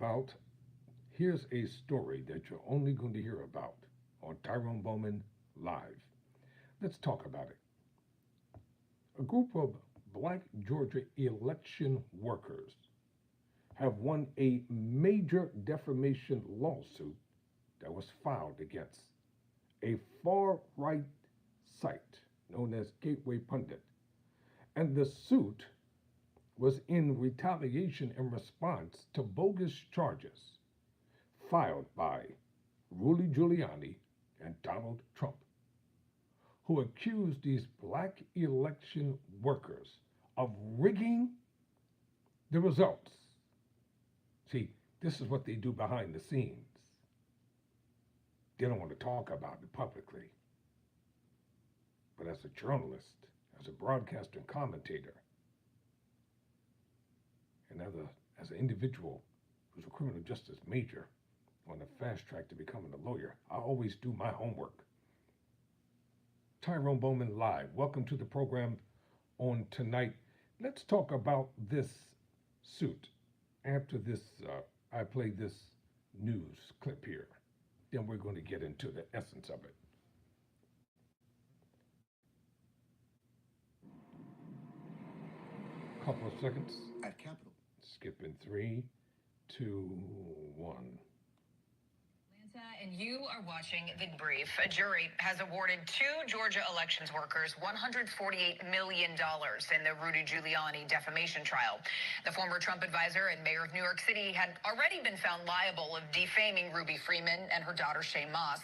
about, here's a story that you're only going to hear about on Tyrone Bowman Live. Let's talk about it. A group of black Georgia election workers have won a major defamation lawsuit that was filed against a far right site known as Gateway Pundit. And the suit was in retaliation in response to bogus charges filed by Rudy Giuliani and Donald Trump, who accused these black election workers of rigging the results. See, this is what they do behind the scenes. They don't want to talk about it publicly. But as a journalist, as a broadcaster and commentator, and as an individual who's a criminal justice major on the fast track to becoming a lawyer, I always do my homework. Tyrone Bowman Live. Welcome to the program on tonight. Let's talk about this suit. After this, I play this news clip here. Then we're going to get into the essence of it. Couple of seconds. At Capitol. Skipping 3, 2, 1. And you are watching The Brief. A jury has awarded two Georgia elections workers $148 million in the Rudy Giuliani defamation trial. The former Trump advisor and mayor of New York City had already been found liable of defaming Ruby Freeman and her daughter Shay Moss.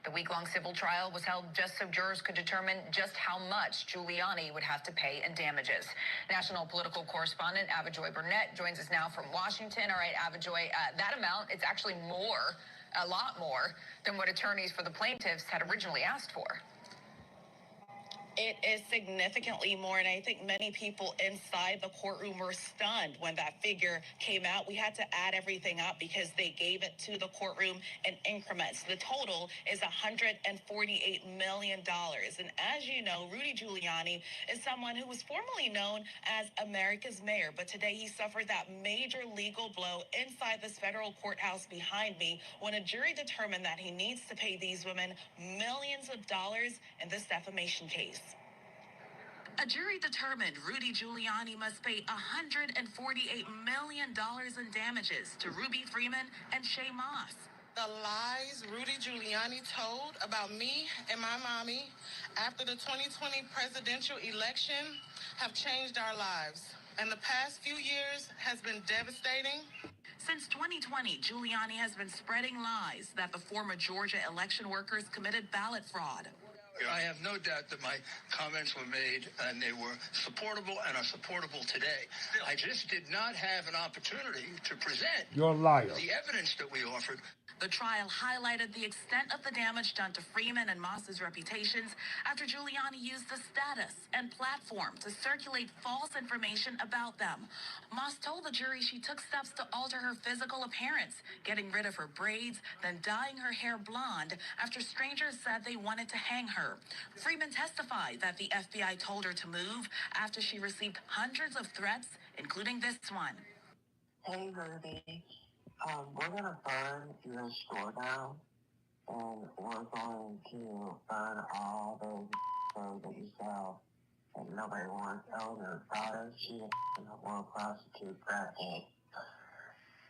The week-long civil trial was held just so jurors could determine just how much Giuliani would have to pay in damages. National political correspondent Avajoy Burnett joins us now from Washington. All right, Avajoy, that amount, it's actually a lot more than what attorneys for the plaintiffs had originally asked for. It is significantly more, and I think many people inside the courtroom were stunned when that figure came out. We had to add everything up because they gave it to the courtroom in increments. The total is $148 million. And as you know, Rudy Giuliani is someone who was formerly known as America's mayor, but today he suffered that major legal blow inside this federal courthouse behind me when a jury determined that he needs to pay these women millions of dollars in this defamation case. A jury determined Rudy Giuliani must pay $148 million in damages to Ruby Freeman and Shay Moss. The lies Rudy Giuliani told about me and my mommy after the 2020 presidential election have changed our lives. And the past few years has been devastating. Since 2020, Giuliani has been spreading lies that the former Georgia election workers committed ballot fraud. I have no doubt that my comments were made and they were supportable and are supportable today. I just did not have an opportunity to present You're a liar. The evidence that we offered. The trial highlighted the extent of the damage done to Freeman and Moss's reputations after Giuliani used the status and platform to circulate false information about them. Moss told the jury she took steps to alter her physical appearance, getting rid of her braids, then dyeing her hair blonde after strangers said they wanted to hang her. Freeman testified that the FBI told her to move after she received hundreds of threats, including this one. Hey, Rudy. We're going to burn your store down, and we're going to burn all those clothes that you sell that nobody wants. Oh, your daughter, she's a world prostitute, crackhead.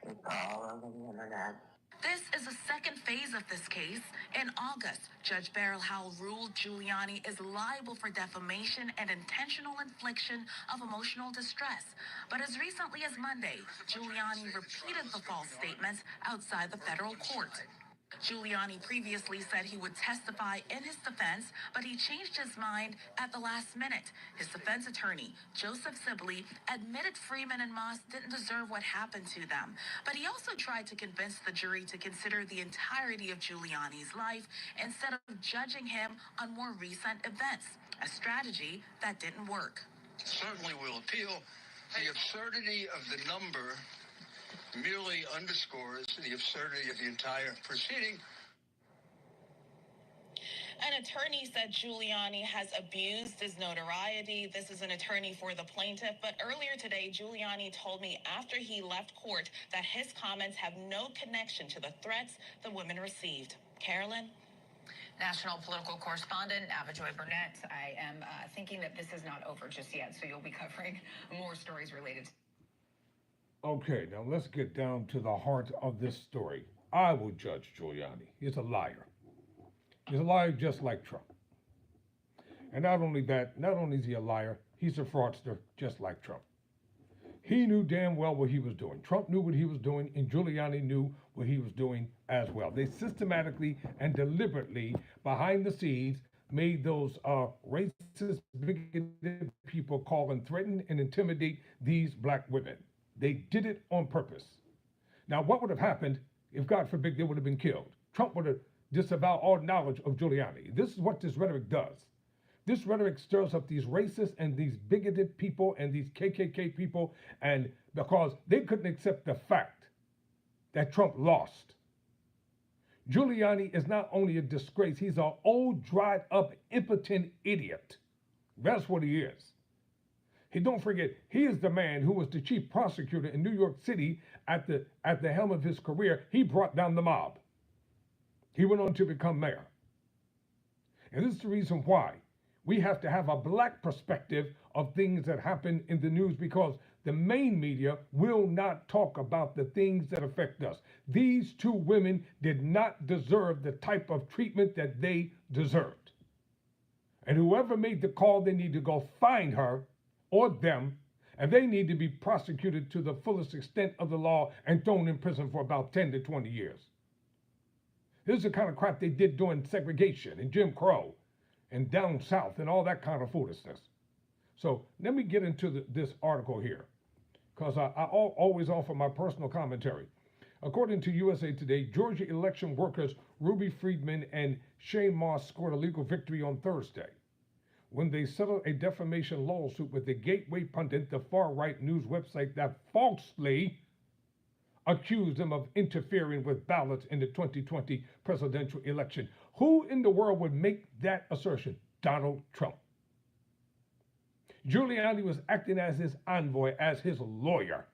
It's all over the internet. This is the second phase of this case. In August, Judge Beryl Howell ruled Giuliani is liable for defamation and intentional infliction of emotional distress. But as recently as Monday, Giuliani repeated the false statements outside the federal court. Giuliani previously said he would testify in his defense, but he changed his mind at the last minute. His defense attorney, Joseph Sibley, admitted Freeman and Moss didn't deserve what happened to them, but he also tried to convince the jury to consider the entirety of Giuliani's life instead of judging him on more recent events, a strategy that didn't work. Certainly will appeal. The absurdity of the number merely underscores the absurdity of the entire proceeding. An attorney said Giuliani has abused his notoriety. This is an attorney for the plaintiff. But earlier today, Giuliani told me after he left court that his comments have no connection to the threats the women received. Carolyn? National political correspondent Avajoy Burnett. I am thinking that this is not over just yet, so you'll be covering more stories related to. Okay, now let's get down to the heart of this story. I will judge Giuliani. He's a liar. He's a liar just like Trump. And not only that, not only is he a liar, he's a fraudster just like Trump. He knew damn well what he was doing. Trump knew what he was doing, and Giuliani knew what he was doing as well. They systematically and deliberately, behind the scenes, made those racist, bigoted people call and threaten and intimidate these black women. They did it on purpose. Now, what would have happened if, God forbid, they would have been killed? Trump would have disavowed all knowledge of Giuliani. This is what this rhetoric does. This rhetoric stirs up these racist and these bigoted people and these KKK people, and because they couldn't accept the fact that Trump lost. Giuliani is not only a disgrace, he's an old, dried up, impotent idiot. That's what he is. Hey, don't forget, he is the man who was the chief prosecutor in New York City at the helm of his career. He brought down the mob. He went on to become mayor. And this is the reason why we have to have a black perspective of things that happen in the news, because the main media will not talk about the things that affect us. These two women did not deserve the type of treatment that they deserved. And whoever made the call, they need to go find her or them, and they need to be prosecuted to the fullest extent of the law and thrown in prison for about 10 to 20 years. This is the kind of crap they did during segregation and Jim Crow and down south and all that kind of foolishness. So let me get into this article here, because I always offer my personal commentary. According to USA Today, Georgia election workers Ruby Friedman and Shane Moss scored a legal victory on Thursday when they settled a defamation lawsuit with the Gateway Pundit, the far-right news website that falsely accused them of interfering with ballots in the 2020 presidential election. Who in the world would make that assertion? Donald Trump. Giuliani was acting as his envoy, as his lawyer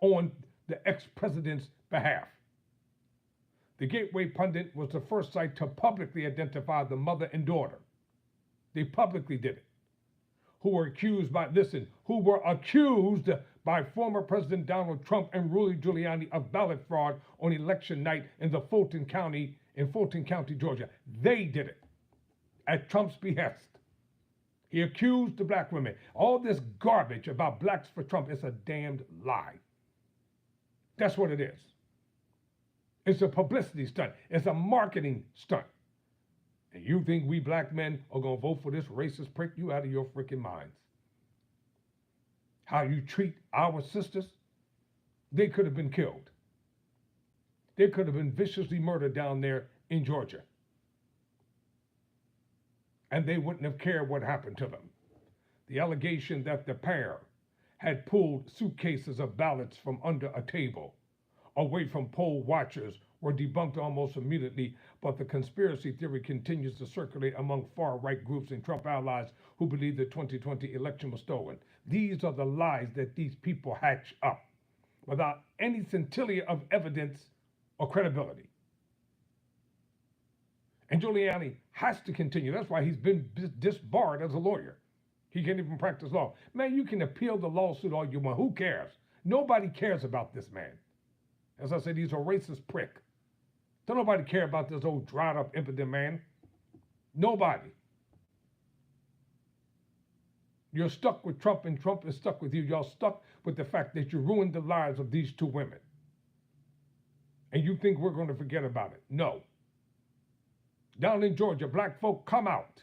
on the ex-president's behalf. The Gateway Pundit was the first site to publicly identify the mother and daughter. They publicly did it. Who were accused by former President Donald Trump and Rudy Giuliani of ballot fraud on election night in Fulton County, Georgia. They did it at Trump's behest. He accused the black women. All this garbage about blacks for Trump is a damned lie. That's what it is. It's a publicity stunt. It's a marketing stunt. And you think we black men are going to vote for this racist prick? You out of your freaking minds. How you treat our sisters? They could have been killed. They could have been viciously murdered down there in Georgia. And they wouldn't have cared what happened to them. The allegation that the pair had pulled suitcases of ballots from under a table away from poll watchers were debunked almost immediately, but the conspiracy theory continues to circulate among far-right groups and Trump allies who believe the 2020 election was stolen. These are the lies that these people hatch up without any scintilla of evidence or credibility. And Giuliani has to continue. That's why he's been disbarred as a lawyer. He can't even practice law. Man, you can appeal the lawsuit all you want. Who cares? Nobody cares about this man. As I said, he's a racist prick. Don't nobody care about this old dried up, impotent man. Nobody. You're stuck with Trump and Trump is stuck with you. Y'all stuck with the fact that you ruined the lives of these two women. And you think we're going to forget about it. No. Down in Georgia, black folk, come out.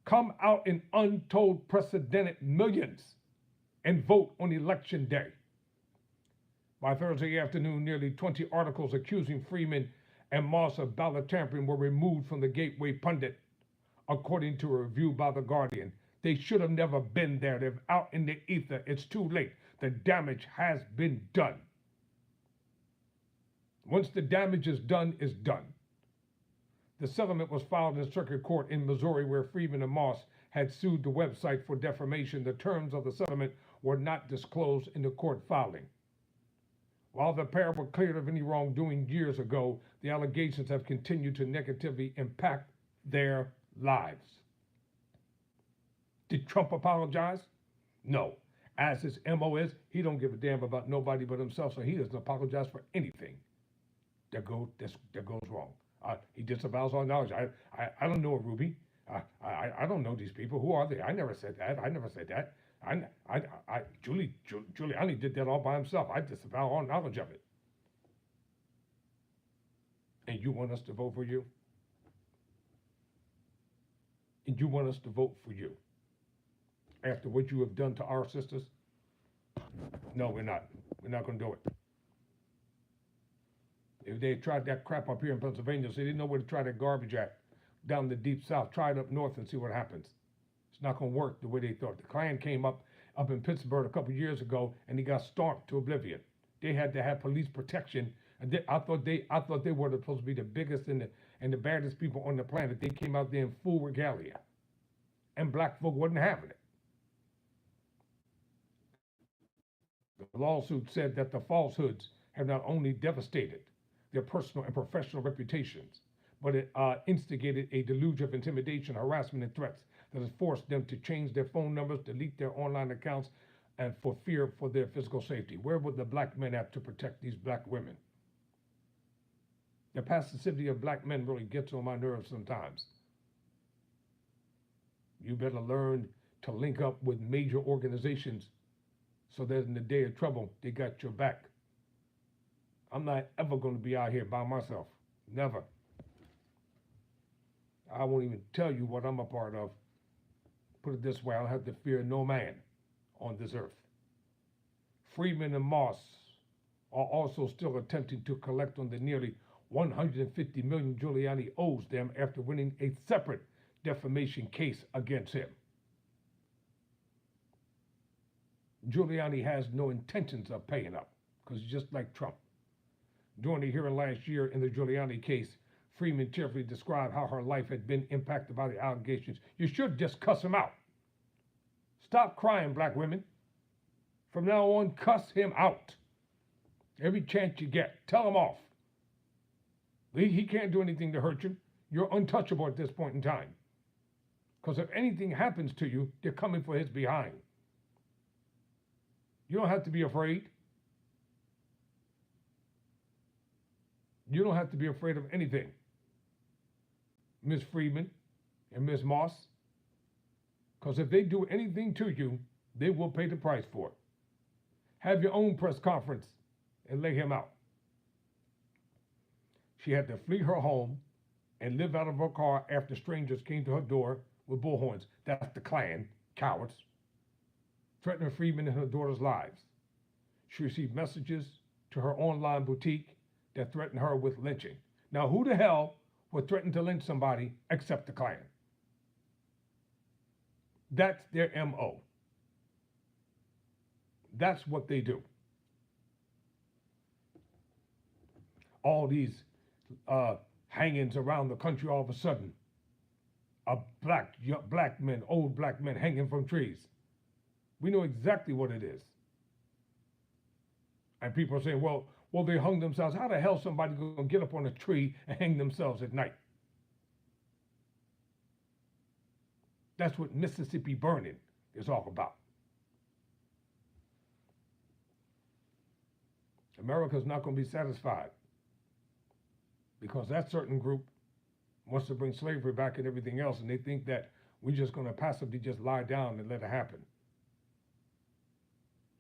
Come out in untold, precedented millions and vote on election day. By Thursday afternoon, nearly 20 articles accusing Freeman and Moss of ballot tampering were removed from the Gateway Pundit, according to a review by The Guardian. They should have never been there. They're out in the ether. It's too late. The damage has been done. Once the damage is done, it's done. The settlement was filed in circuit court in Missouri, where Freeman and Moss had sued the website for defamation. The terms of the settlement were not disclosed in the court filing. While the pair were cleared of any wrongdoing years ago, the allegations have continued to negatively impact their lives. Did Trump apologize? No. As his MO is, he don't give a damn about nobody but himself, so he doesn't apologize for anything that goes wrong. He disavows all knowledge. I don't know a Ruby. I don't know these people. Who are they? I never said that. I never said that. Giuliani did that all by himself. I disavow all knowledge of it. And you want us to vote for you? And you want us to vote for you? After what you have done to our sisters? No, we're not. We're not going to do it. If they had tried that crap up here in Pennsylvania, so they didn't know where to try that garbage at down in the deep south. Try it up north and see what happens. It's not going to work the way they thought. The Klan came up in Pittsburgh a couple years ago, and he got stomped to oblivion. They had to have police protection, and I thought they were supposed to be the biggest and the baddest people on the planet. They came out there in full regalia, and black folk wasn't having it. The lawsuit said that the falsehoods have not only devastated their personal and professional reputations, but it instigated a deluge of intimidation, harassment, and threats that has forced them to change their phone numbers, delete their online accounts, and for fear for their physical safety. Where would the black men have to protect these black women? The passivity of black men really gets on my nerves sometimes. You better learn to link up with major organizations so that in the day of trouble, they got your back. I'm not ever going to be out here by myself. Never. I won't even tell you what I'm a part of. Put it this way, I don't have to fear no man on this earth. Freeman and Moss are also still attempting to collect on the nearly $150 million Giuliani owes them after winning a separate defamation case against him. Giuliani has no intentions of paying up, because he's just like Trump. During the hearing last year in the Giuliani case, Freeman cheerfully described how her life had been impacted by the allegations. You should just cuss him out. Stop crying, black women. From now on, cuss him out. Every chance you get, tell him off. He can't do anything to hurt you. You're untouchable at this point in time. Because if anything happens to you, they're coming for his behind. You don't have to be afraid. You don't have to be afraid of anything, Ms. Freeman and Ms. Moss, because if they do anything to you, they will pay the price for it. Have your own press conference and lay him out. She had to flee her home and live out of her car after strangers came to her door with bullhorns. That's the Klan, cowards, threatening Freeman and her daughter's lives. She received messages to her online boutique that threatened her with lynching. Now, who the hell would threaten to lynch somebody except the Klan? That's their MO. That's what they do. All these hangings around the country all of a sudden. Black men, old black men hanging from trees. We know exactly what it is. And people are saying, well, they hung themselves. How the hell is somebody going to get up on a tree and hang themselves at night? That's what Mississippi burning is all about. America's not going to be satisfied because that certain group wants to bring slavery back and everything else, and they think that we're just going to passively just lie down and let it happen.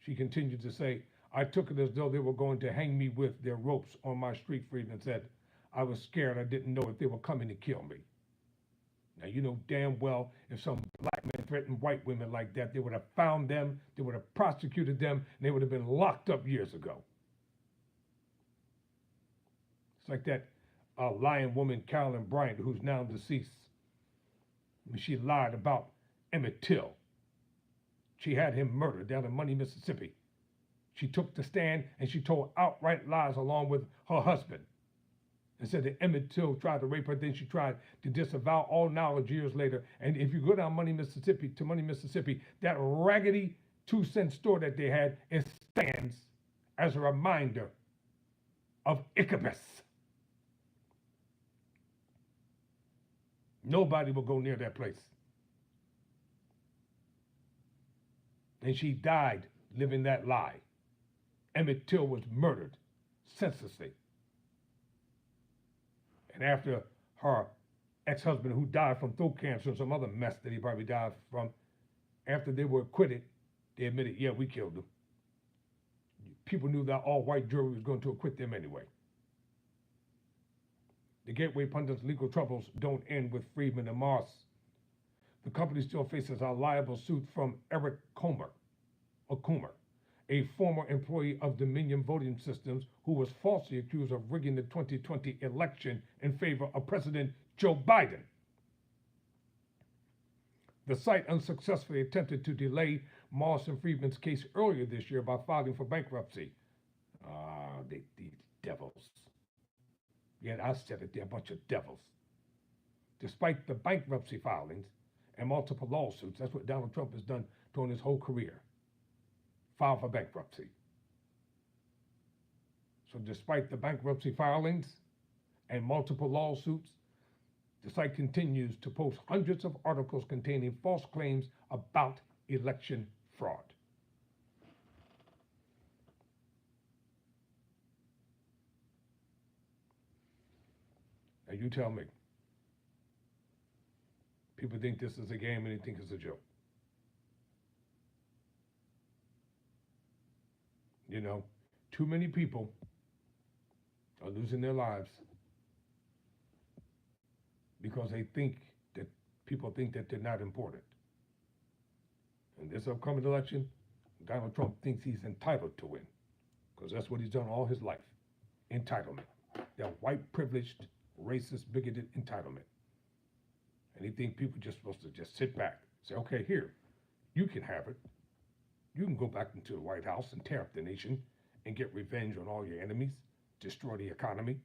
She continued to say, I took it as though they were going to hang me with their ropes on my street, Freeman said. I was scared. I didn't know if they were coming to kill me. Now, you know damn well if some black men threatened white women like that, they would have found them, they would have prosecuted them, and they would have been locked up years ago. It's like that lying woman, Carolyn Bryant, who's now deceased. She lied about Emmett Till. She had him murdered down in Money, Mississippi. She took the stand and she told outright lies along with her husband. and said that Emmett Till tried to rape her. Then she tried to disavow all knowledge years later. And if you go down Money, Mississippi, that raggedy 2-cent store that they had, it stands as a reminder of Ichabus. Nobody will go near that place. And she died living that lie. Emmett Till was murdered senselessly. And after her ex-husband, who died from throat cancer and some other mess that he probably died from, after they were acquitted, they admitted, yeah, we killed him. People knew that all-white jury was going to acquit them anyway. The Gateway pundits' legal troubles don't end with Friedman and Moss. The company still faces a liable suit from Eric Coomer, a former employee of Dominion Voting Systems who was falsely accused of rigging the 2020 election in favor of President Joe Biden. The Cite unsuccessfully attempted to delay Moss and Friedman's case earlier this year by filing for bankruptcy. These devils. Yeah, I said it, they're a bunch of devils. Despite the bankruptcy filings and multiple lawsuits, that's what Donald Trump has done during his whole career. File for bankruptcy. So despite the bankruptcy filings and multiple lawsuits, the site continues to post hundreds of articles containing false claims about election fraud. Now you tell me. People think this is a game and they think it's a joke. You know, too many people are losing their lives because they think that people think that they're not important. In this upcoming election, Donald Trump thinks he's entitled to win because that's what he's done all his life. Entitlement. That white, privileged, racist, bigoted entitlement. And he thinks people are just supposed to just sit back, say, okay, here, you can have it. You can go back into the White House and tear up the nation and get revenge on all your enemies, destroy the economy.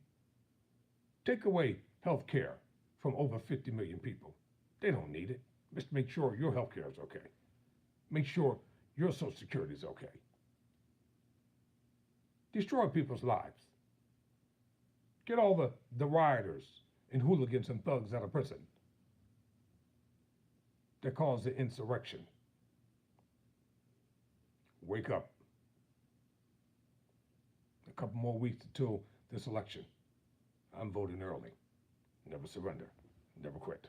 Take away health care from over 50 million people. They don't need it. Just make sure your health care is okay. Make sure your Social Security is okay. Destroy people's lives. Get all the rioters and hooligans and thugs out of prison that caused the insurrection. Wake up. A couple more weeks until this election. I'm voting early. Never surrender. Never quit.